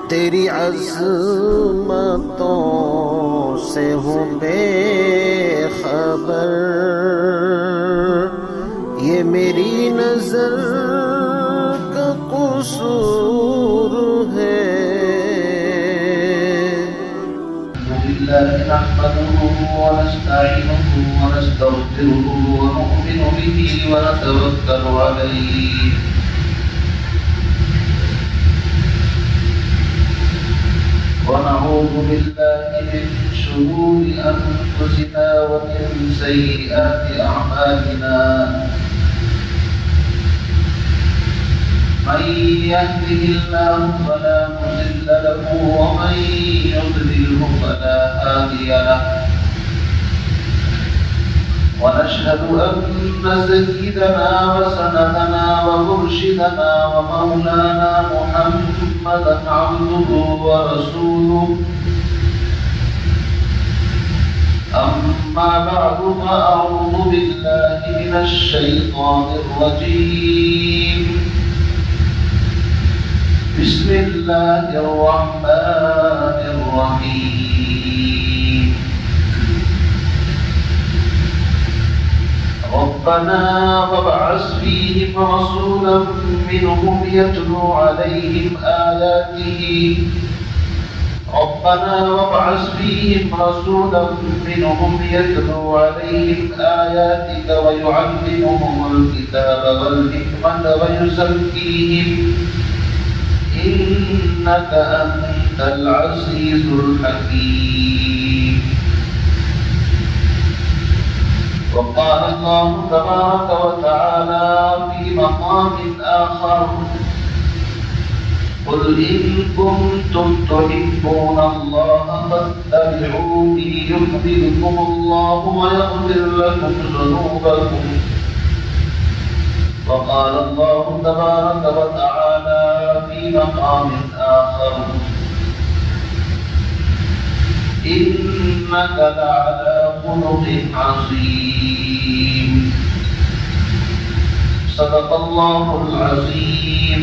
تیری عظمتوں سے ہوں بے خبر، یہ میری نظر کا قصور ہے۔ نحمده ونستعينه ونستغفره ونؤمن به ونتوكل عليه ونعوذ بالله من شرور أنفسنا ومن سيئات أعمالنا، من يهده الله فلا مضل له ومن يضلله فلا هادي له، ونشهد أن سيدنا وسندنا ومرشدنا ومولانا محمدا عبده ورسوله، أما بعد فأعوذ بالله من الشيطان الرجيم، بسم الله الرحمن الرحيم، ربنا وابعث فيهم رسولا منهم يتلو عليهم آياته، ربنا وابعث فيهم رسولا منهم يتلو عليهم آياتك ويعلمهم الكتاب والحكمة ويزكيهم إنك أنت العزيز الحكيم۔ وقال الله تبارك وتعالى في مقام آخر، قل إن كنتم تحبون الله فاتبعوني يحببكم الله ويغفر لكم ذنوبكم۔ وقال الله تبارك وتعالى في مقام آخر، إنك لعلى خلق عظيم۔ صدق الله العظيم۔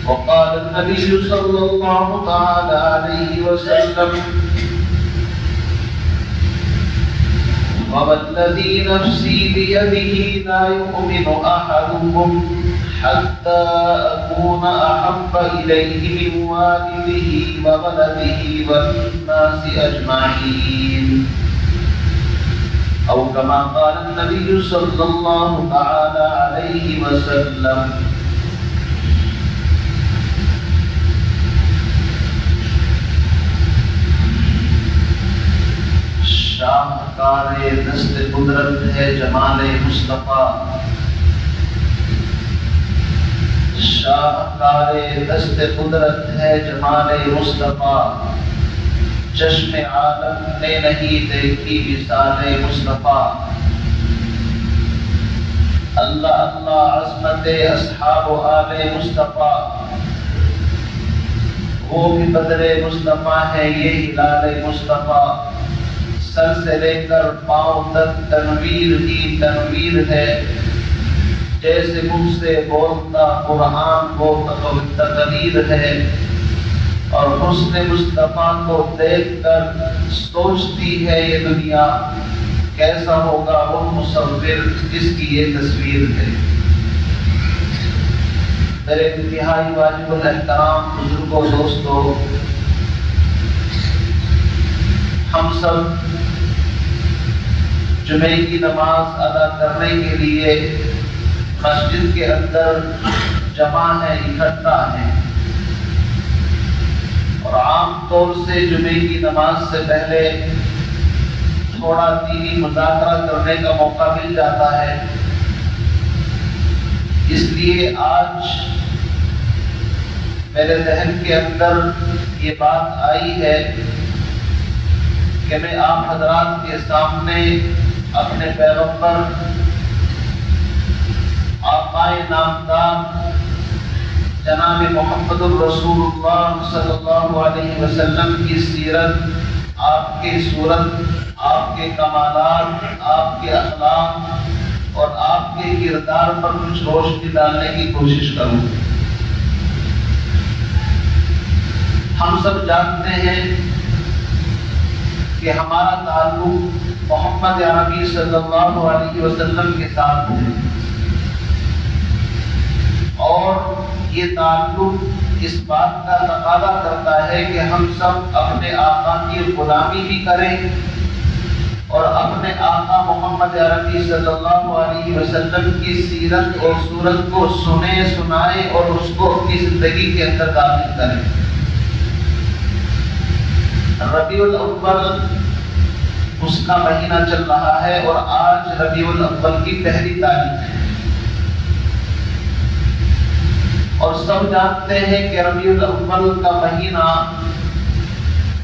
وقال النبي صلى الله تعالى عليه وسلم، والذي نفسي بيده لا يؤمن أحدكم حتى أكون أحب إليه من والده وولده والناس أجمعين، أو كما قال النبي صلى الله تعالى عليه وسلم۔ شاہکار دست قدرت ہے جمال مصطفیٰ، شاہکار دست قدرت ہے جمال مصطفیٰ، چشم عالم نے نہیں دیکھی مثال مصطفیٰ۔ اللہ اللہ عظمت اصحاب و آل مصطفیٰ، وہ بھی بدر مصطفیٰ ہے یہ ہلال مصطفیٰ، سر سے لے کر پاؤں تک تنویر ہی تنویر ہے، جیسے منہ سے بولتا قرآن وہ تقریر ہے، اور حسن مصطفیٰ کو دیکھ کر سوچتی ہے یہ دنیا کیسا ہوگا وہ مصور جس کی یہ تصویر ہے۔ میرے انتہائی واجب الاحترام بزرگوں دوستوں، ہم سب جمعے کی نماز ادا کرنے کے لیے مسجد کے اندر جمع ہیں، اکٹھا ہیں، اور عام طور سے جمعے کی نماز سے پہلے تھوڑا دینی مذاکرہ کرنے کا موقع مل جاتا ہے۔ اس لیے آج میرے ذہن کے اندر یہ بات آئی ہے کہ میں آپ حضرات کے سامنے اپنے پیغمبر آقائے نامدار جناب محمد الرسول اللہ صلی اللہ علیہ وسلم کی سیرت، آپ کی صورت، آپ کے کمالات، آپ کے اخلاق اور آپ کے کردار پر کچھ روشنی ڈالنے کی کوشش کروں۔ ہم سب جانتے ہیں کہ ہمارا تعلق محمد عربی صلی اللہ علیہ وسلم کے ساتھ ہے، اور یہ تعلق اس بات کا تقاضا کرتا ہے کہ ہم سب اپنے آقا کی غلامی بھی کریں اور اپنے آقا محمد عربی صلی اللہ علیہ وسلم کی سیرت اور صورت کو سنیں، سنائیں اور اس کو اپنی زندگی کے اندر داخل کریں۔ ربیع الاول اس کا مہینہ چل رہا ہے اور آج ربیع الاول کی پہلی تاریخ ہے، اور سب جانتے ہیں کہ ربیع الاول کا مہینہ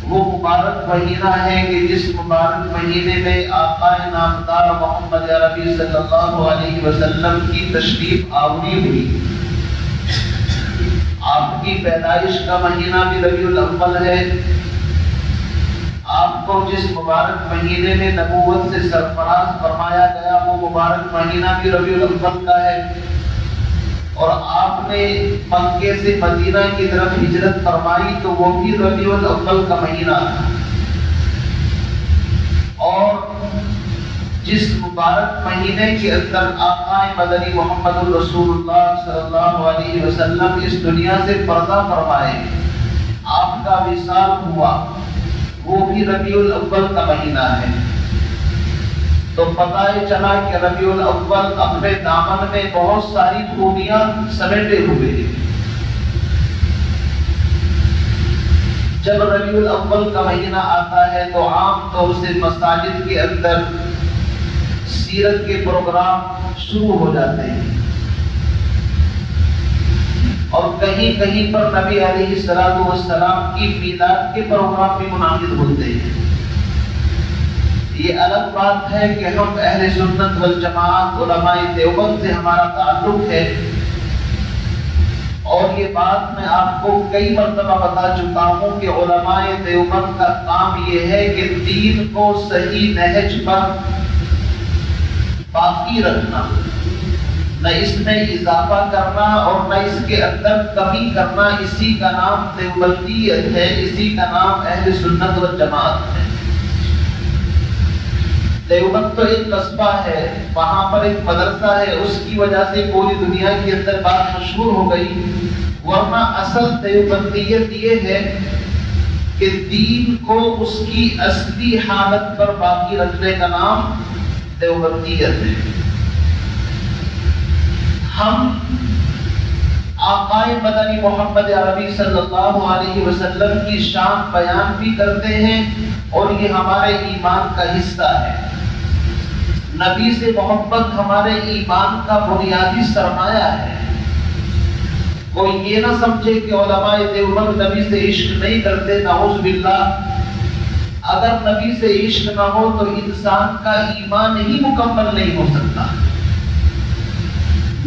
وہ مبارک مہینہ ہے کہ جس مبارک مہینے میں آقا نامدار محمد عربی صلی اللہ علیہ وسلم کی تشریف آوری ہوئی۔ آپ کی پیدائش کا مہینہ بھی ربیع الاول ہے، آپ کو جس مبارک مہینے میں نبوت سے سرفراز فرمایا گیا وہ مبارک مہینہ بھی ربیع الاول کا ہے، اور آپ نے مکے سے مدینہ کی طرف ہجرت فرمائی تو وہ بھی ربیع الاول کا مہینہ تھا۔ اور جس مبارک مہینے کے اندر آقا مدنی محمد الرسول اللہ صلی اللہ علیہ وسلم اس دنیا سے پردہ فرمائے، آپ کا وصال ہوا، وہ بھی ربیع الاول کا مہینہ ہے۔ تو پتہ چلا کہ ربیع الاول اپنے دامن میں بہت ساری خوبیاں سمیٹے ہوئے ہیں۔ جب ربیع الاول کا مہینہ آتا ہے تو عام طور سے مساجد کے اندر سیرت کے پروگرام شروع ہو جاتے ہیں، اور کہیں کہیں پر نبی علیہ السلام کی میلاد کے پروگرام بھی منعقد ہوتے ہیں۔ یہ الگ بات ہے کہ ہم اہل سنت والجماعت علماء دیوبند سے ہمارا تعلق ہے، اور یہ بات میں آپ کو کئی مرتبہ بتا چکا ہوں کہ علماء دیوبند کا کام یہ ہے کہ دین کو صحیح نہج پر باقی رکھنا، نہ اس میں اضافہ کرنا اور نہ اس کے اندر کمی کرنا۔ اسی کا نام دیوبندیت ہے، اسی کا نام اہل سنت والجماعت ہے۔ دیوبند تو ایک قصبہ ہے، وہاں پر ایک مدرسہ ہے، اس کی وجہ سے پوری دنیا کے اندر بات مشہور ہو گئی، ورنہ اصل دیوبندیت یہ ہے کہ دین کو اس کی اصلی حالت پر باقی رکھنے کا نام دیوبندیت ہے۔ ہم آقا مدنی محمد عربی صلی اللہ علیہ وسلم کی شان بیان بھی کرتے ہیں، اور یہ ہمارے ایمان کا حصہ ہے۔ نبی سے محبت ہمارے ایمان کا بنیادی سرمایہ ہے۔ کوئی یہ نہ سمجھے کہ علماء دیوبند نبی سے عشق نہیں کرتے، نعوذ باللہ۔ اگر نبی سے عشق نہ ہو تو انسان کا ایمان ہی مکمل نہیں ہو سکتا۔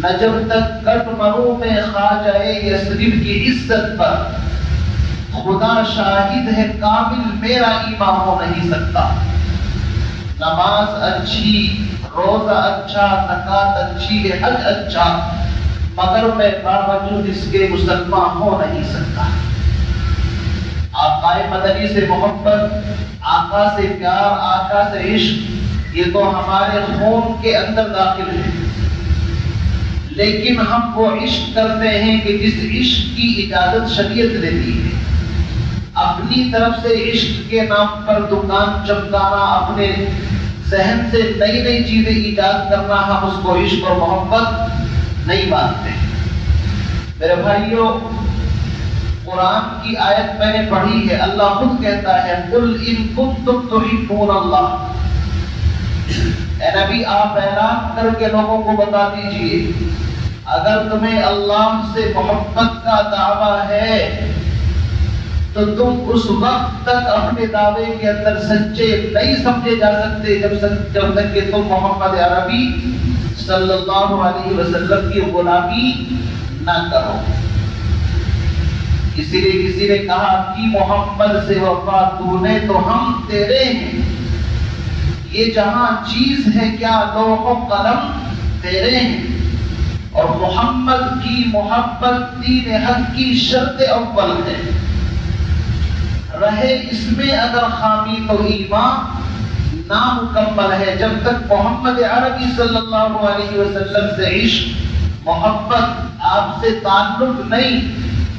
نہ جب تک کٹ مرو میں خواجہ یثرب کی عزت پر خدا شاہد ہے کامل میرا ایمان ہو نہیں سکتا۔ نماز اچھی، روزہ اچھا، زکات اچھی ہے، حج اچھا، مگر میں باوجود اس کے مسلمان ہو نہیں سکتا۔ آقا مدنی سے محبت، آقا سے پیار، آقا سے عشق، یہ تو ہمارے خون کے اندر داخل ہے، لیکن ہم وہ عشق کرتے ہیں کہ جس عشق کی اجازت شریعت دیتی ہے۔ اپنی طرف سے عشق کے نام پر دکان چمکانا، اپنے ذہن سے نئی نئی چیزیں ایجاد کرنا، ہم اس کو عشق اور محبت نہیں مانتے۔ میرے بھائیوں، قرآن کی آیت میں نے پڑھی ہے، اللہ خود کہتا ہے قُلْ إِن كُنتُمْ تُحِبُّونَ اللَّهَ، اے نبی آپ اعلان کر کے لوگوں کو بتا دیجئے اگر تمہیں اللہ سے محبت کا دعویٰ ہے تو تم اس وقت تک اپنے دعوے کے اندر سچے نہیں سمجھے جا سکتے جب تک کہ تم محمد عربی صلی اللہ علیہ وسلم کی غلامی نہ کرو۔ اسی لیے کسی نے کہا کہ محمد سے وفا تو نے تو ہم تیرے ہیں، یہ جہاں چیز ہے کیا لوح و قلم تیرے ہیں، اور محمد کی محبت دین حق کی شرط اول ہے۔ رہے اس میں اگر خامی تو ایمان نامکمل ہے۔ جب تک محمد عربی صلی اللہ علیہ وسلم سے عشق، محبت، آپ سے تعلق نہیں،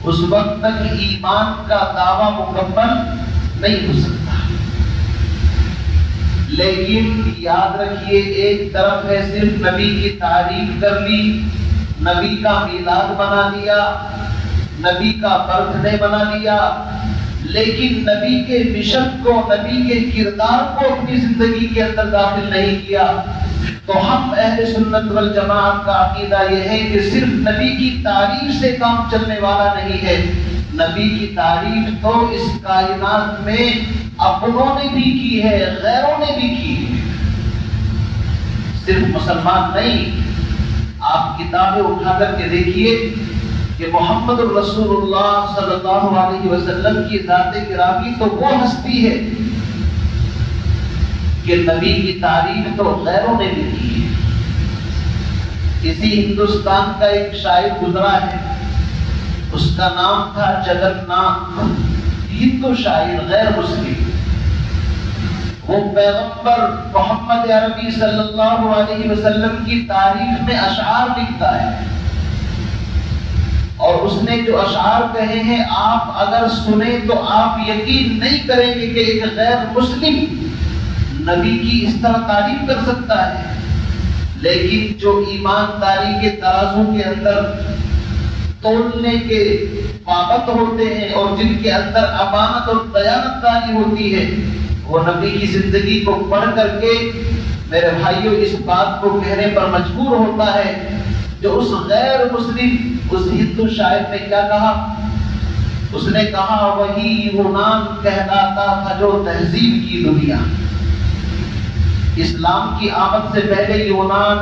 اس وقت تک ایمان کا دعویٰ مکمل نہیں ہو سکتا۔ لیکن یاد رکھیے، ایک طرف ہے صرف نبی کی تعریف کر لی، نبی کا میلاد بنا لیا، نبی کا برتھ ڈے بنا لیا، لیکن نبی کے مشن کو، نبی کے کردار کو اپنی زندگی کے اندر داخل نہیں کیا، تو ہم اہل سنت والجماعت کا عقیدہ یہ ہے کہ صرف نبی کی تعریف سے کام چلنے والا نہیں ہے۔ نبی کی تعریف تو اس کائنات میں اپنوں نے بھی کی ہے، غیروں نے بھی کی ہے، صرف مسلمان نہیں۔ آپ کتابیں اٹھا کر کے دیکھیے کہ محمد الرسول اللہ صلی اللہ علیہ وسلم کی ذات گرامی تو وہ ہستی ہے کہ نبی کی تعریف تو غیروں نے بھی کی ہے۔ اسی ہندوستان کا ایک شاعر گزرا ہے، اس کا نام تھا جگن ناتھ، ہندو شاعر، غیر مسلم۔ وہ پیغمبر محمد عربی صلی اللہ علیہ وسلم کی تعریف میں اشعار لکھتا ہے، اور اس نے جو اشعار کہے ہیں آپ اگر سنیں تو آپ یقین نہیں کریں گے کہ ایک غیر مسلم نبی کی اس طرح تعریف کر سکتا ہے۔ لیکن جو ایمانداری کے ترازو کے اندر تولنے کے پابند ہوتے ہیں اور جن کے اندر امانت اور دیانت داری ہوتی ہے، وہ نبی کی زندگی کو پڑھ کر کے میرے بھائیوں اس بات کو کہنے پر مجبور ہوتا ہے جو اس غیر مسلم، اس ہندو شاعر نے کیا کہا؟ اس نے کہا وہی یونان کہلاتا تھا جو تہذیب کی دنیا۔ اسلام کی آمد سے پہلے یونان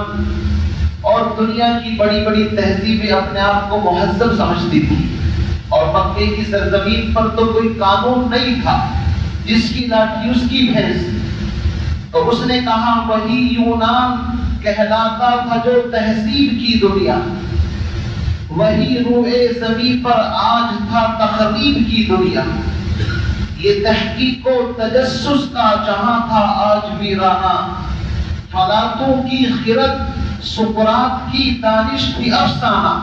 اور دنیا کی بڑی بڑی تہذیبیں اپنے آپ کو مہذب سمجھتی تھی، اور مکے کی سرزمین پر تو کوئی قانون نہیں تھا، جس کی لاٹھی اس کی بھینس۔ تو اس نے کہا وہی یونان کہلاتا تھا جو تہذیب کی دنیا، وہی روئے زمین پر آج تھا تخریب کی دنیا۔ یہ تحقیق و تجسس کا جہاں تھا آج ویرانہ، فلاتوں کی خرد سقراط کی دانش بھی افسانہ۔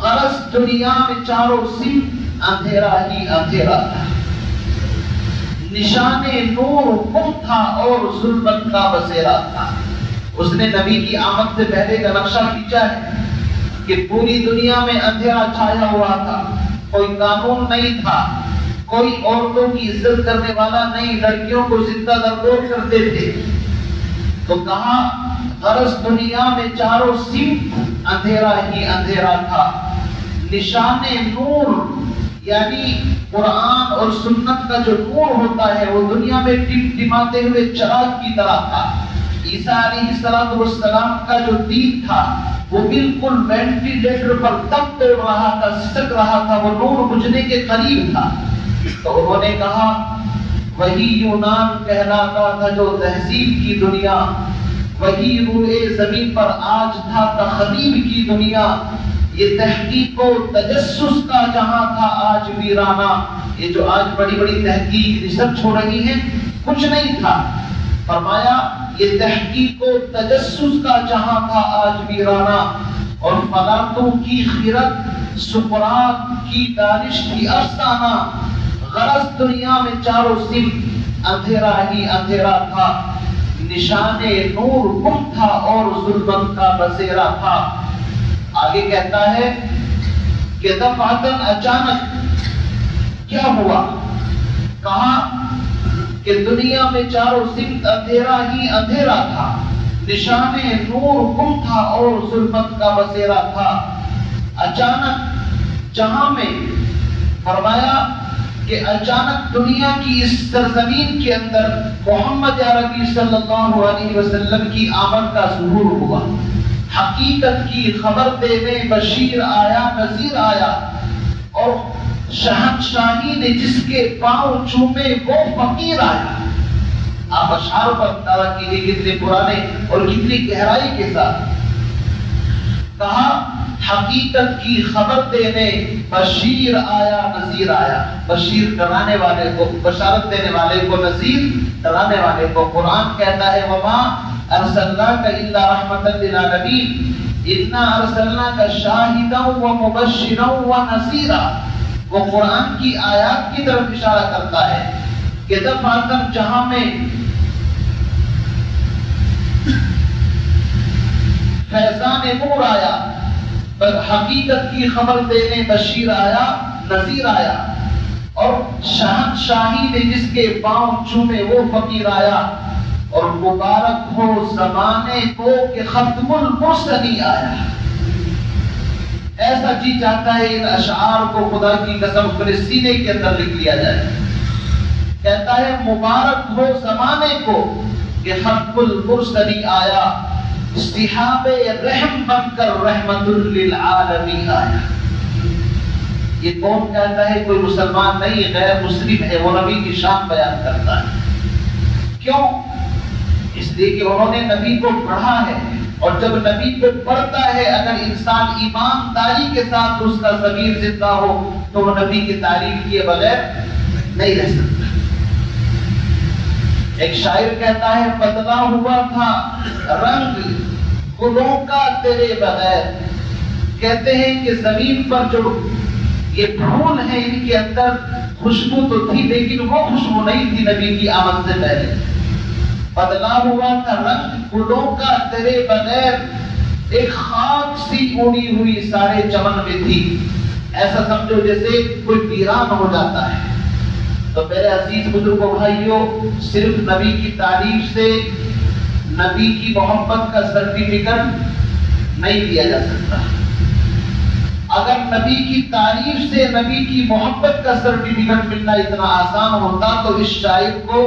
غرض دنیا میں چاروں سمت اندھیرا ہی اندھیرا تھا، نشان نور گم تھا اور ظلمت کا بسیرا تھا۔ اس نے نبی کی آمد سے پہلے کا نقشہ کھینچا ہے کہ پوری دنیا میں اندھیرا چھایا ہوا تھا، کوئی قانون نہیں تھا، کوئی عورتوں کی عزت کرنے والا نہیں، لڑکیوں کو زندہ دردور کرتے تھے۔ تو کہا غرض دنیا میں چاروں سمت اندھیرا ہی اندھیرا تھا، نشان نور یعنی قرآن اور سنت کا جو نور ہوتا ہے وہ دنیا میں ٹمٹماتے ہوئے چراغ کی طرح تھا۔ عیسیٰ علیہ السلام کا جو دین تھا وہ بالکل وینٹیلیٹر پر دم توڑ رہا تھا، سسک رہا تھا، وہ نور بجھنے کے قریب تھا۔ تو انہوں نے کہا وہی یونان کہلاتا تھا جو تہذیب کی دنیا، وہی روئے زمین پر آج تھا تخریب کی دنیا۔ یہ تحقیق و تجسس کا جہاں تھا آج ویرانہ۔ یہ جو آج بڑی بڑی تحقیق ریسرچ ہو رہی ہے کچھ نہیں تھا۔ فرمایا یہ تحقیق و تجسس کا جہاں تھا آج ویرانہ، اور فلاتوں کی خرد سقراط کی دانش کی افسانہ۔ غرض دنیا میں چاروں سمت اندھیرا ہی اندھیرا تھا، نشان نور گم تھا اور ظلمت کا بسیرا تھا۔ آگے کہتا ہے کہ دفعتاً اچانک کیا ہوا؟ کہا کہ دنیا میں چاروں سمت اندھیرا ہی اندھیرا تھا، نشان نور گم تھا اور ظلمت کا بسیرا تھا۔ اچانک جہاں میں، فرمایا کہ اچانک دنیا کی اس سرزمین کے اندر محمد عربی صلی اللہ علیہ وسلم کی آمد کا ظہور ہوا۔ حقیقت کی خبر دینے بشیر آیا، نذیر آیا، اور شہنشاہی نے جس کے پاؤں چومے وہ فقیر آیا۔ آپ اشعار پر اندازہ کیجیے کتنے پرانے اور کتنی گہرائی کے ساتھ۔ کہا حقیقت کی خبر دینے بشیر آیا نذیر آیا، بشیر ڈرانے والے کو، بشارت دینے والے کو، نذیر ڈرانے والے کو۔ قرآن کہتا ہے وما ارسلناک الا رحمتا للعالمین انا ارسلناک شاہدا ومبشرا ونذیرا۔ وہ قرآن کی آیات کی طرف اشارہ کرتا ہے کہ دفعتاً جہاں میں فیضان نور آیا، پر حقیقت کی خبر دینے بشیر آیا نذیر آیا، اور شہنشاہی نے جس کے پاؤں چومے وہ فقیر آیا، اور مبارک ہو زمانے کو کہ ختم المرسلی آیا۔ ایسا جی چاہتا ہے ان اشعار کو خدا کی قسم اپنے سینے کے اندر لکھ لیا جائے۔ کہتا ہے مبارک ہو زمانے کو کہ ختم المرسلی آیا، استحاب رحم بن کر رحمت للعالمین آیا۔ یہ کون کہتا ہے؟ کوئی مسلمان نہیں، غیر مسلم ہے، وہ نبی کی شان بیان کرتا ہے۔ کیوں؟ اس لیے کہ انہوں نے نبی کو پڑھا ہے، اور جب نبی کو پڑھتا ہے اگر انسان ایمانداری کے ساتھ اس کا ضمیر زندہ ہو تو وہ نبی کی تعریف کیے بغیر نہیں رہ سکتا۔ ایک شاعر کہتا ہے بدلا ہوا تھا رنگ گلوں کا تیرے بغیر۔ کہتے ہیں کہ زمین پر جو یہ پھول ہیں ان کے اندر خوشبو تو تھی لیکن وہ خوشبو نہیں تھی نبی کی آمد سے پہلے۔ بدلا ہوا تھا رنگ گلوں کا تیرے بغیر، ایک خاک سی اڑی ہوئی سارے چمن میں تھی۔ ایسا سمجھو جیسے کوئی ویران ہو جاتا ہے۔ تو میرے عزیز بزرگوں بھائیوں، صرف نبی کی تعریف سے نبی کی محبت کا سرٹیفکیٹ نہیں دیا جا سکتا۔ اگر نبی کی تعریف سے نبی کی محبت کا سرٹیفکیٹ ملنا اتنا آسان ہوتا تو اس شاعر کو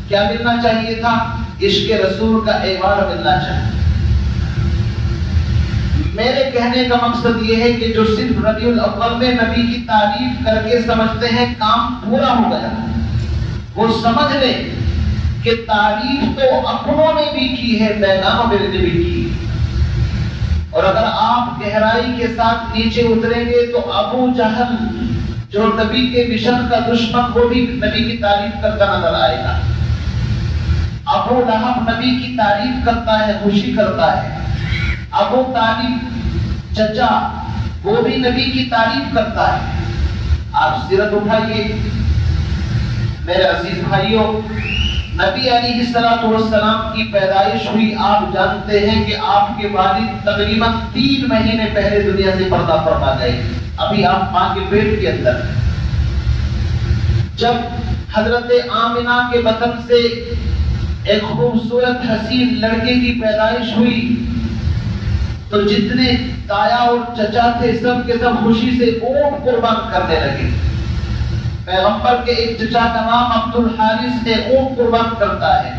کیا ملنا چاہیے تھا؟ عشق رسول کا ایوارڈ ملنا چاہیے۔ میرے کہنے کا مقصد یہ ہے کہ جو صرف ربیع الاول میں نبی کی تعریف کر کے سمجھتے ہیں کام پورا ہو گیا، وہ سمجھ لیں کہ تعریف تو اپنوں نے بھی کی ہے، بیگانوں نے بھی کی۔ اور اگر آپ گہرائی کے ساتھ نیچے اتریں گے تو ابو جہل جو نبی کے مشن کا دشمن، وہ بھی نبی کی تعریف کرتا نظر آئے گا۔ ابو لہب نبی کی تعریف کرتا ہے، خوشی کرتا ہے۔ ابو طالب چچا وہ بھی نبی کی تعریف کرتا ہے۔ آپ سیرت اٹھائیے میرے عزیز بھائیوں، نبی علیہ السلام کی پیدائش ہوئی، آپ جانتے ہیں کہ آپ کے والد تقریباً 3 مہینے پہلے دنیا سے پردہ فرما گئے، ابھی آپ ماں کے پیٹ کے اندر۔ جب حضرت آمنہ کے بطن سے ایک خوبصورت حسین لڑکے کی پیدائش ہوئی تو جتنے تایا اور چچا تھے سب کے سب خوشی سے اونٹ قربان کرنے لگے۔ پیغمبر کے ایک چچا کا نام عبد الحارث ہے، اونٹ قربان کرتا ہے۔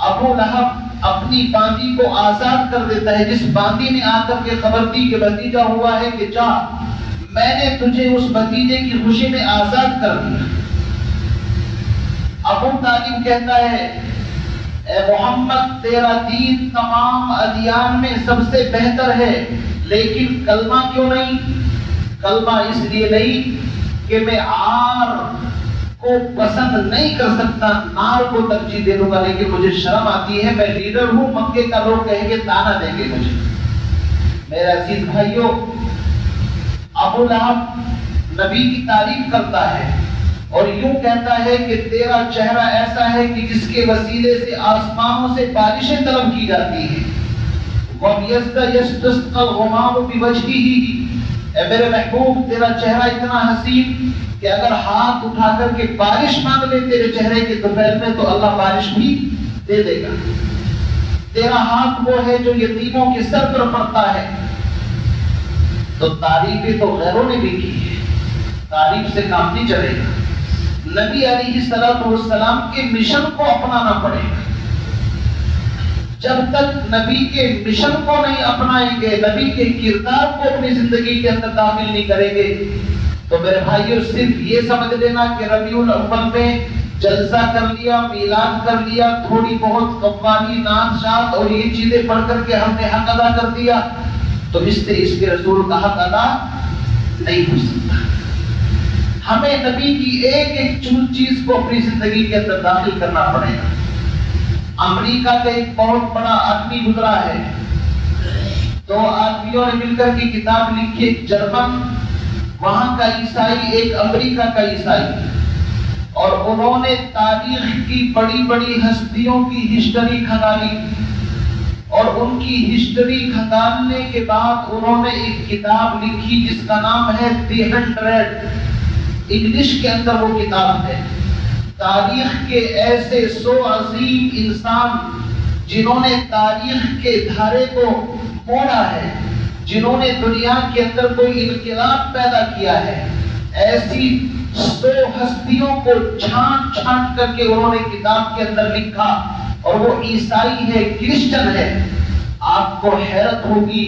ابو لہب اپنی باندی کو آزاد کر دیتا ہے، جس باندی نے آ کر کے خبر دی کہ بھتیجا ہوا ہے کہ جا، میں نے تجھے اس بھتیجے کی خوشی میں آزاد کر دیا۔ ابو طالب کہتا ہے اے محمد تیرا دین تمام ادیان میں سب سے بہتر ہے، لیکن کلمہ کیوں نہیں؟ کلمہ اس لیے نہیں کہ میں عار کو پسند نہیں کر سکتا، نار کو ترجیح دے دوں گا، لیکن مجھے شرم آتی ہے، میں لیڈر ہوں، مکے کا لوگ کہیں گے تانا دیں گے مجھے۔ میرے عزیز بھائیوں، ابو لہب نبی کی تعریف کرتا ہے اور یوں کہتا ہے کہ تیرا چہرہ ایسا ہے کہ جس کے وسیلے سے آسمانوں سے بارشیں طلب کی جاتی ہیں۔ وَيَسْتَسْقَى الْغَمَامُ بِوَجْهِهِ، اے میرے محبوب تیرا چہرہ اتنا حسین کہ اگر ہاتھ اٹھا کر کے بارش مانگ لے تیرے چہرے کے دوپہر میں تو اللہ بارش بھی دے دے گا۔ تیرا ہاتھ وہ ہے جو یتیموں کے سر پر پڑتا ہے۔ تو تعریفیں تو غیروں نے بھی کی ہے، تعریف سے کام نہیں چلے گا۔ نبی علیہ السلام کے مشن کو اپنانا پڑے گا۔ جب تک نبی کے مشن کو نہیں اپنائیں گے، نبی کے کردار کو اپنی زندگی کے اندر داخل نہیں کریں گے، تو میرے بھائیوں صرف یہ سمجھ لینا کہ ربیع الاول میں جلسہ کر لیا، میلاد کر لیا، تھوڑی بہت قوالی، نعت شاد اور یہ چیزیں پڑھ کر کے ہم نے حق ادا کر دیا، تو اس سے اس کے رسول کا حق ادا نہیں ہو سکتا. ہمیں نبی کی ایک ایک چیز کو اپنی زندگی کے اندر داخل کرنا پڑے گا. امریکہ کا ایک بہت بڑا آدمی گزرا ہے. 2 آدمیوں نے مل کر کی کتاب لکھی, ایک جرمن وہاں کا عیسائی, ایک امریکہ کا عیسائی, اور انہوں نے تاریخ کی بڑی بڑی ہستیوں کی ہسٹری کھنگالی, اور ان کی ہسٹری کھنگالنے کے بعد انہوں نے ایک کتاب لکھی جس کا نام ہے دی 100. انگلش کے اندر وہ کتاب ہے. تاریخ کے ایسے 100 عظیم انسان جنہوں نے تاریخ کے دھارے کو موڑا ہے, جنہوں نے دنیا کے اندر کوئی انقلاب پیدا کیا ہے, ایسی 100 ہستیوں کو چھانٹ چھانٹ کر کے انہوں نے کتاب کے اندر لکھا, اور وہ عیسائی ہے, کرسچن ہے. آپ کو حیرت ہوگی,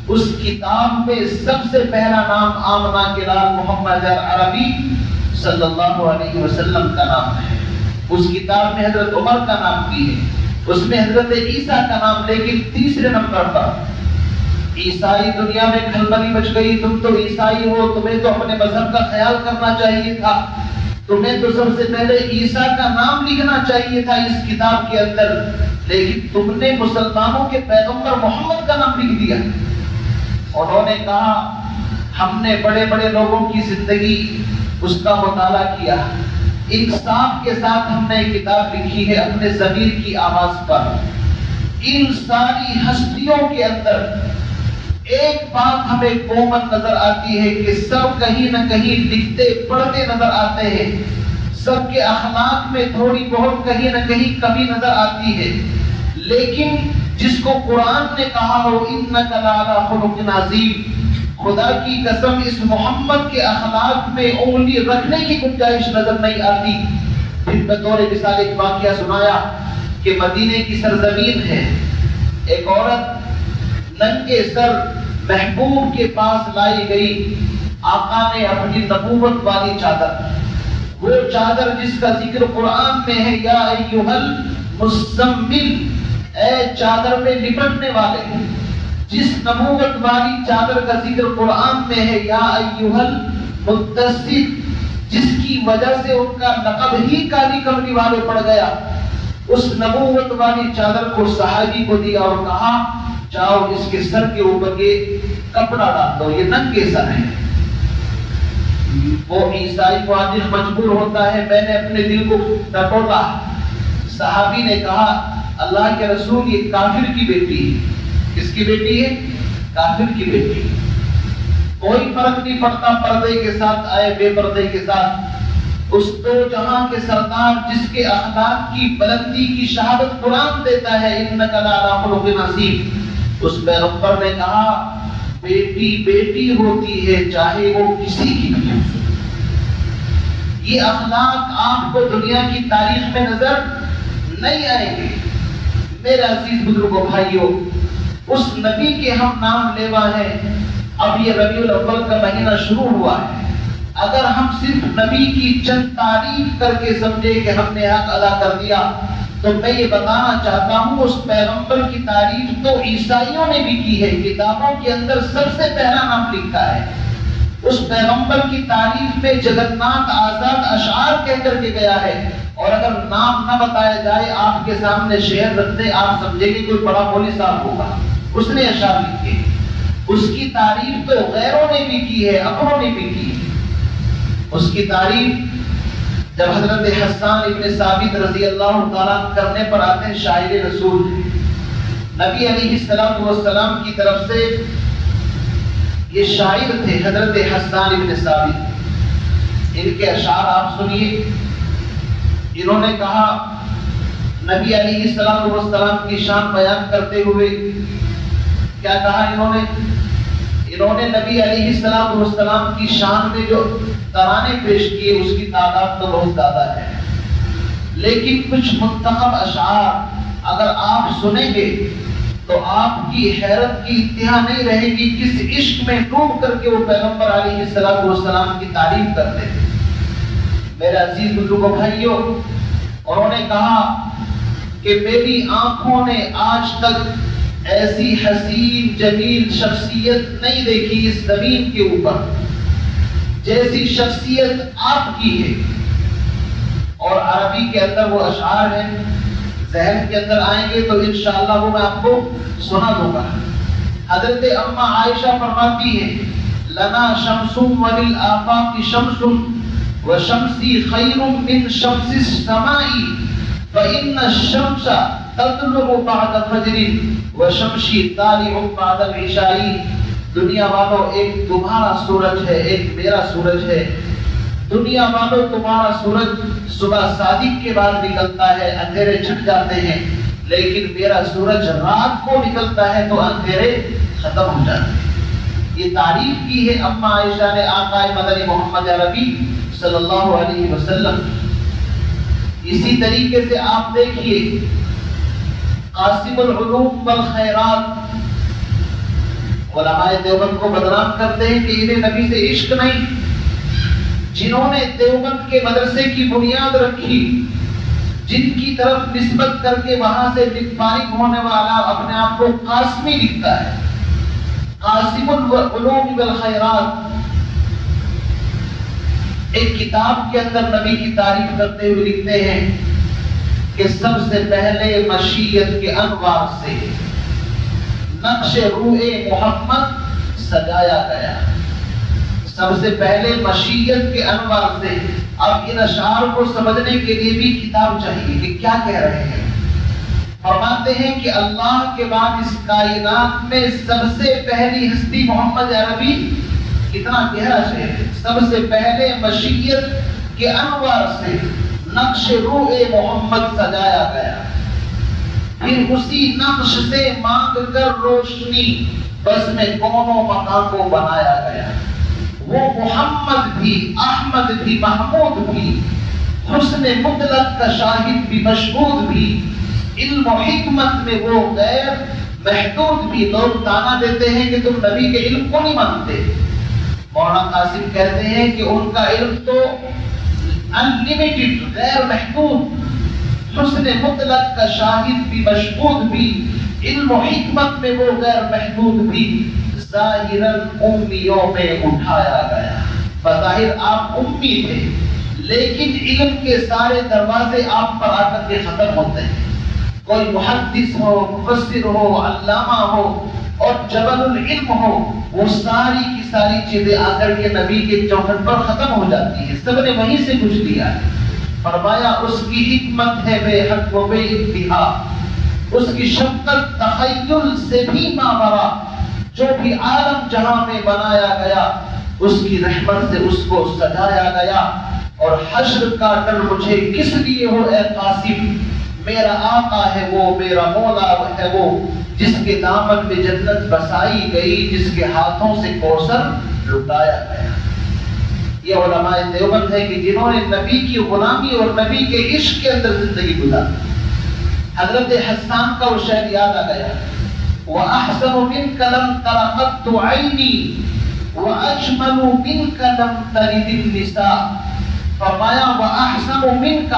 اس کتاب میں سب سے پہلا نام آمنہ کے لال محمد عربی صلی اللہ علیہ وسلم کا نام ہے. اس کتاب میں حضرت عمر کا نام بھی ہے, اس میں حضرت عیسیٰ کا نام, لیکن تیسرے نمبر پر عیسائی دنیا میں کھلبلی مچ گئی. تم تو عیسائی ہو, تمہیں تو اپنے مذہب کا خیال کرنا چاہیے تھا, تمہیں تو سب سے پہلے عیسیٰ کا نام لکھنا چاہیے تھا اس کتاب کے اندر, لیکن تم نے مسلمانوں کے پیغمبر محمد کا نام لکھ دیا. انہوں نے کہا ہم نے بڑے بڑے لوگوں کی زندگی اس کا مطالعہ کیا, انصاف کے ساتھ ہم نے ایک کتاب لکھی ہے اپنے ضمیر کی آواز پر. ان ساری ہستیوں کے اندر ایک بات ہمیں کامن نظر آتی ہے کہ سب کہیں نہ کہیں لکھتے پڑھتے نظر آتے ہیں, سب کے اخلاق میں تھوڑی بہت کہیں نہ کہیں کمی نظر آتی ہے, لیکن جس کو قرآن نے کہا ہو انک لعلی خلق عظیم, خدا کی قسم اس محمد کے اخلاق میں انگلی رکھنے کی گنجائش نظر نہیں آتی. پھر بطور مثال ایک واقعہ سنایا کہ مدینے کی سرزمین ہے, ایک عورت ننگے سر محبوب کے پاس لائی گئی. آقا نے اپنی نبوت والی چادر, وہ چادر جس کا ذکر قرآن میں ہے یا ایھا المزمل, اے چادر میں لپٹنے والے, جس نبوت والی چادر کا ذکر قرآن میں ہے یا ایھا المدثر, جس کی وجہ سے ان کا لقب ہی کالی کمری والے پڑ گیا, اس نبوت والی چادر کو صحابی کو دیا اور کہا جاؤ اس کے سر کے اوپر یہ کپڑا ڈال دو, یہ ننگے سر ہے. وہ عیسائی معاذ مجبور ہوتا ہے, میں نے اپنے دل کو ٹٹولا. صحابی نے کہا اللہ کے رسول یہ کافر کی بیٹی ہے. کس کی بیٹی ہے؟ کافر کی بیٹی. کوئی فرق نہیں پڑتا پردے کے ساتھ آئے بے پردے کے ساتھ. اس دو جہاں کے سردار جس کے اخلاق کی بلندی کی شہادت قرآن دیتا ہے انک لعلی خلق عظیم, اس پیغمبر نے کہا بیٹی بیٹی ہوتی ہے چاہے وہ کسی کی بھی ہو. یہ اخلاق آپ کو دنیا کی تاریخ میں نظر نہیں آئیں گے. میرے عزیز بزرگوں بھائیوں, اس نبی کے ہم نام لیوا ہیں. اب یہ ربیع الاول کا مہینہ شروع ہوا ہے. اگر ہم صرف نبی کی چند تعریف کر کے سمجھے کہ ہم نے حق ادا کر دیا, تو میں یہ بتانا چاہتا ہوں اس پیغمبر کی تعریف تو عیسائیوں نے بھی کی ہے. کتابوں کے اندر سب سے پہلا نام لکھا ہے. اس پیغمبر کی تعریف میں جگن ناتھ آزاد اشعار کہہ کر کے گیا ہے, اور اگر نام نہ بتایا جائے آپ کے سامنے شعر رکھتے آپ سمجھیں گے کوئی بڑا مولوی صاحب ہوگا, اس نے اشعار لکھے. اس کی تعریف تو غیروں نے بھی کی ہے, اپنوں نے بھی کی ہے. اس کی تعریف جب حضرت حسان ابن ثابت رضی اللہ تعالیٰ کرنے پر آتے ہیں, شاعر رسول نبی علیہ السلام کی طرف سے یہ شاعر تھے حضرت حسان ابن ثابت. ان کے اشعار آپ سنیے. انہوں نے کہا نبی علیہ السلام کی شان بیان کرتے ہوئے کیا کہا انہوں نے نبی علیہ السلام کی شان میں جو ترانے پیش کیے اس کی تعداد تو بہت زیادہ ہے, لیکن کچھ منتخب اشعار اگر آپ سنیں گے تو آپ کی حیرت کی انتہا نہیں رہے گی کس عشق میں ڈوب کر کے وہ پیغمبر علیہ السلام کی تعریف کرتے تھے. میرے عزیز بزرگوں بھائیوں, انہوں نے کہا کہ میری آنکھوں نے آج تک ایسی حسین جمیل شخصیت نہیں دیکھی اس زمین کے اوپر جیسی شخصیت آپ کی ہے. اور عربی کے اندر وہ اشعار ہیں، ذہن کے اندر آئیں گے تو انشاءاللہ وہ میں آپ کو سنا دوں گا. حضرت اما عائشہ فرماتی ہیں لنا شمس وللآفاق شمس وشمسی خیر من شمس السماء فإن الشمس تطلع بعد فجر وشمسی طالع بعد العشاء. دنیا والوں ایک تمہارا سورج ہے، ایک میرا سورج ہے. دنیا والوں تمہارا سورج صبح صادق کے بعد نکلتا ہے، اندھیرے چھٹ جاتے ہیں، لیکن میرا سورج رات کو نکلتا ہے تو اندھیرے ختم ہو جاتے ہیں. یہ تعریف کی ہے اما عائشہ نے آقا مدنی محمد عربی صلی اللہ علیہ وسلم. اسی طریقے سے آپ دیکھیے قاسم العلوم والخیرات، علماء دیوبند کو بدنام کرتے ہیں کہ انہیں نبی سے عشق نہیں. جنہوں نے دیوبند کے مدرسے کی بنیاد رکھی، جن کی طرف نسبت کر کے وہاں سے فارغ ہونے والا اپنے آپ کو قاسمی لکھتا ہے. قاسم العلوم والخیرات ایک کتاب کے اندر نبی کی تعریف کرتے ہوئے لکھتے ہیں کہ سب سے پہلے مشیت کے انوار سے نقش روح محمد سجایا گیا. سب سے پہلے مشیت کے انوار سے. اب ان اشعار کو سمجھنے کے لیے بھی کتاب چاہیے کہ کیا کہہ رہے ہیں. فرماتے ہیں کہ اللہ کے بعد اس کائنات میں سب سے پہلی ہستی محمد عربی. کتنا گہرا شعر ہے. سب سے پہلے مشیت کے انوار سے نقش روح محمد سجایا گیا، پھر اسی نقش سے مانگ کر روشنی بس میں کونوں مکان کو بنایا گیا. وہ محمد بھی، احمد بھی، محمود بھی، حسن مطلق کا شاہد بھی، مشہود بھی، علم و حکمت میں وہ غیر محدود بھی. لوگ تانا دیتے ہیں کہ تم نبی کے علم کو نہیں مانتے. مولانا قاسم کہتے ہیں کہ ان کا علم تو انلیمیٹڈ، غیر محدود، حسن مطلق کا شاہد بھی، مشہود بھی، علم و حکمت میں وہ غیر محدود بھی. ظاہراً امیوں میں اٹھایا گیا. بظاہر آپ امی تھے، لیکن علم کے سارے دروازے آپ پر آ کر کے ختم ہوتے ہیں. کوئی محدث ہو، مفسر ہو، علامہ ہو اور جبل العلم ہو، وہ ساری کی ساری چیزیں آ کر کے نبی کے چوکھٹ پر ختم ہو جاتی ہیں. سب نے وہیں سے کچھ لیا ہے. فرمایا اس کی حکمت ہے بے حد و بے انتہا، اس کی شفقت تخیل سے بھی ماورا. جو بھی عالم جہاں میں بنایا گیا اس کی رحمت سے اس کو سجایا گیا. اور حشر کا ڈر مجھے کس لیے ہو اے قاسم، میرا آقا ہے وہ، میرا مولا ہے وہ، جس کے دامن میں جنت بسائی گئی، جس کے ہاتھوں سے کوثر لٹایا گیا. یہ علماء دیوبند ہے کہ جنہوں نے نبی کی غلامی اور نبی کے عشق کے اندر زندگی گزاری. حضرت حسان کا وہ شعر یاد آ گیا، وَأَحْسَنُ مِنْكَ لَمْ تَرَ قَطُّ عَيْنِي وَأَجْمَلُ مِنْكَ لَمْ تَلِدِ النِّسَاء. فرمایا وَأَحْسَنُ مِنْكَ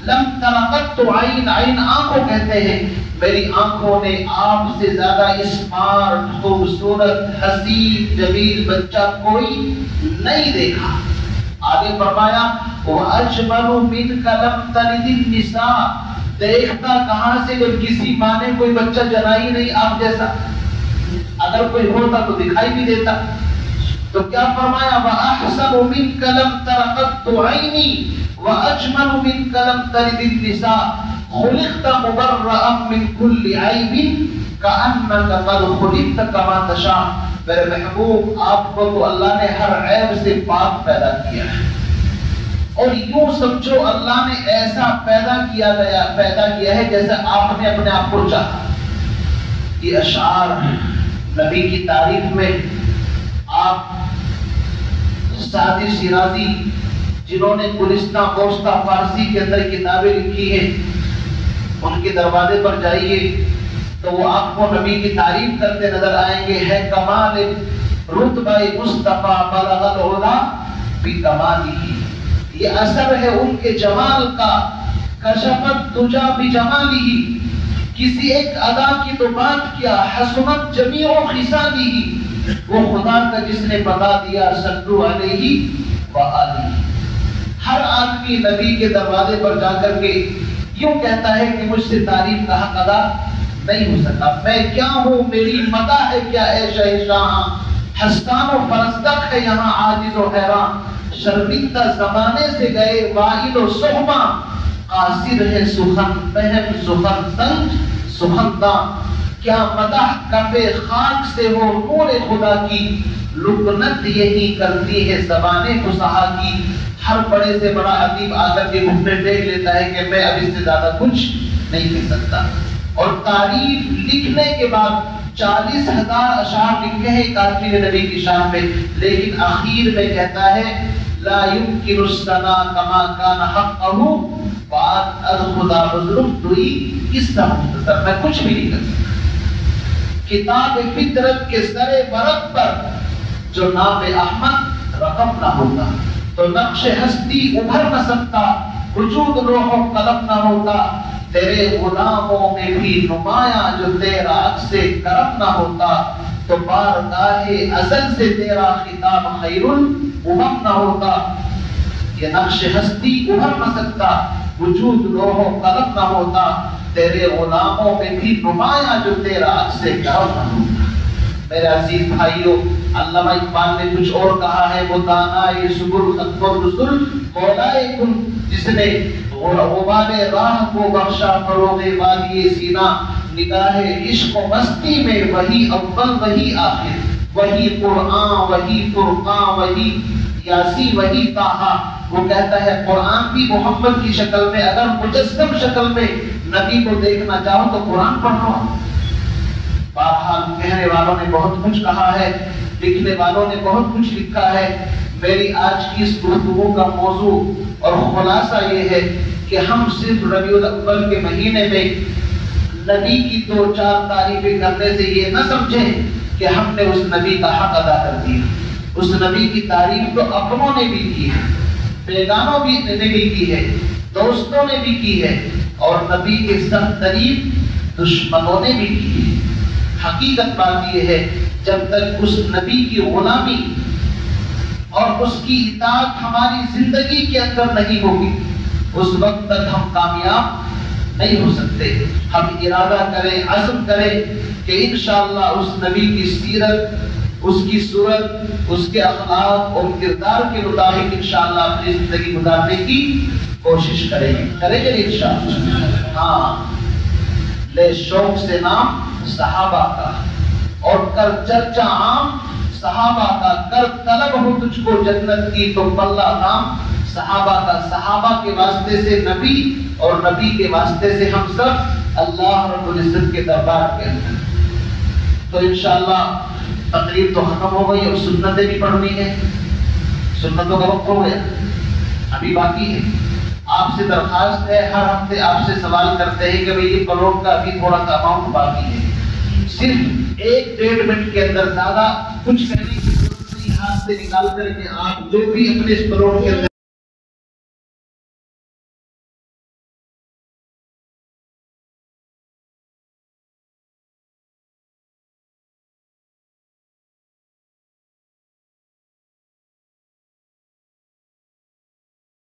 لَمْ تَرَ قَطُّ عَيْنِ، عین آنکھوں کہتے ہیں. میری آنکھوں نے آپ سے زیادہ اسمارٹ، خوبصورت، حسین، جمیل بچہ کوئی نہیں دیکھا. آگے فرمایا وَأَجْمَلُ مِنْكَ لَمْ تَلِدِ النِّسَاء. دیکھتا کہاں سے جب کسی ماں نے کوئی بچہ جنا ہی نہیں آپ جیسا. اگر کوئی ہوتا تو دکھائی بھی دیتا. تو کیا فرمایا وَأَحْسَنُ مِنْكَ لَمْ تَرَ قَطُّ عَيْنِي وَأَجْمَلُ مِنْكَ لَمْ تَلِدِ النِّسَاء. خُلِقْتَ مُبَرَّأً مِنْ كُلِّ عَيْبٍ كَأَنَّكَ قَدْ خُلِقْتَ كَمَا تَشَاءُ. میرے محبوب آپ کو تو اللہ نے ہر عیب سے پاک پیدا کیا ہے، اور یوں سمجھو اللہ نے ایسا پیدا کیا ہے جیسا آپ نے اپنے آپ کو چاہا. یہ اشعار نبی کی تعریف میں آپ سعدی شیرازی جنہوں نے گلستہ گوشتہ فارسی کے اندر کتابیں لکھی ہیں، ان کے دروازے پر جائیے تو وہ آپ کو نبی کی تعریف کرتے نظر آئیں گے. ہے کمال رتبہ مصطفیٰ بلغ العلا بکمالہ. یہ اثر ہے ان کے جمال کا. کشفت دجا بجمالہ. کسی ایک ادا کی تو بات کیا، حسنت جمیع خصالہ، وہ خدا کا جس نے بتا دیا صلو علیہ وآلہ۔ ہر آدمی نبی کے دروازے پر جا کر کے یوں کہتا ہے کہ مجھ سے تعریف کا حق ادا نہیں ہو سکا، میں کیا ہوں، میری مدح ہے کیا اے شہنشاہ، حسان و فرزدق ہے یہاں عاجز و حیران، شرمندہ زمانے سے گئے واحد و صحبہ، قاصر ہے سخن فہم سخن سنج سخنداں، کیا مدح کف خاک سے ہو نور خدا کی، لکنت یہی کرتی ہے زبان فصحا کی۔ ہر بڑے سے بڑا ادیب آ کر کے گھٹنے ٹیک لیتا ہے کہ میں اب اس سے زیادہ کچھ نہیں کہہ سکتا، اور تعریف لکھنے کے بعد 40,000 اشعار لکھے ہیں کافی نبی کی شان میں، لیکن آخر میں کہتا ہے لا يمكن الثناء كما كان حقه، بات الخدا بزرگ دوئی قصہ مختصر، میں کچھ بھی نہیں کر سکتا۔ کتاب فطرت کے سر برق پر جو نام احمد رقم نہ ہوتا تو نقش ہستی ابھر نہ سکتا، وجود لوح و قلم نہ ہوتا، تیرے غلاموں میں بھی نمایاں جو تیرا عکس کرم نہ ہوتا، تو بارگاہ ازل سے تیرا خطاب خیر الامم نہ ہوتا۔ یہ نقش ہستی ابھر نہ سکتا، وجود لوح و قلم نہ ہوتا، تیرے غلاموں میں بھی نمایاں جو تیرا عکس کرم نہ ہوتا۔ میرے عزیز بھائیو، علامہ اقبال نے کچھ اور کہا ہے، وہ دانائے سبل خط الرسل مولائے کن، جس نے غبار راہ کو بخشا فروغ وادی سینا، نگاہ عشق و مستی میں وہی اول وہی آخر، وہی قرآن وہی فرقان وہی یاسی وہی طٰہٰ۔ وہ کہتا ہے قرآن بھی محمد کی شکل میں، اگر مجسم شکل میں نبی کو دیکھنا چاہو تو قرآن پڑھ لو۔ بہرحال کہنے والوں نے بہت کچھ کہا ہے، لکھنے والوں نے بہت کچھ لکھا ہے، میری آج کی اس گفتگو کا موضوع اور خلاصہ یہ ہے کہ ہم صرف ربیع الاول کے مہینے میں نبی کی 2-4 تعریفیں کرنے سے یہ نہ سمجھیں کہ ہم نے اس نبی کا حق ادا کر دیا۔ اس نبی کی تعریف تو اپنوں نے بھی کی ہے، بیگانوں نے بھی کی ہے، دوستوں نے بھی کی ہے، اور نبی کے سخت ترین دشمنوں نے بھی کی ہے۔ حقیقت بات یہ ہے جب تک اس نبی کی غلامی اور اس کی اطاعت ہماری زندگی کے اندر نہیں ہوگی، اس وقت تک ہم کامیاب نہیں ہو سکتے۔ ہم ارادہ کریں، عزم کریں کہ انشاءاللہ اس نبی کی سیرت، اس کی صورت، اس کے اخلاق اور کردار کے مطابق انشاءاللہ اپنی زندگی گزارنے کی کوشش کریں گے انشاءاللہ۔ ہاں، لے شوق سے نام صحابہ کا اور کر چرچا عام صحابہ کا، کر طلب ہو تجھ کو جنت کی تو پلہ کام صحابہ کا۔ صحابہ کے واسطے سے نبی اور نبی کے واسطے سے ہم سب اللہ رب العزت کے دربار کے اندر۔ تو انشاءاللہ تقریب تو ختم ہو گئی اور سنتیں بھی پڑھنی ہے، سنتوں کا وقت ہو گیا، ابھی باقی ہے۔ آپ سے درخواست ہے، ہر ہفتے آپ سے سوال کرتے ہیں کہ بھئی یہ کروڑ کا ابھی تھوڑا سا اماؤنٹ باقی ہے، صرف 1-1.5 منٹ کے اندر زیادہ کچھ کہنے کی ضرورت نہیں، ہاتھ سے نکال کر کے آپ جو بھی اپنے اس کروڑ کے اندر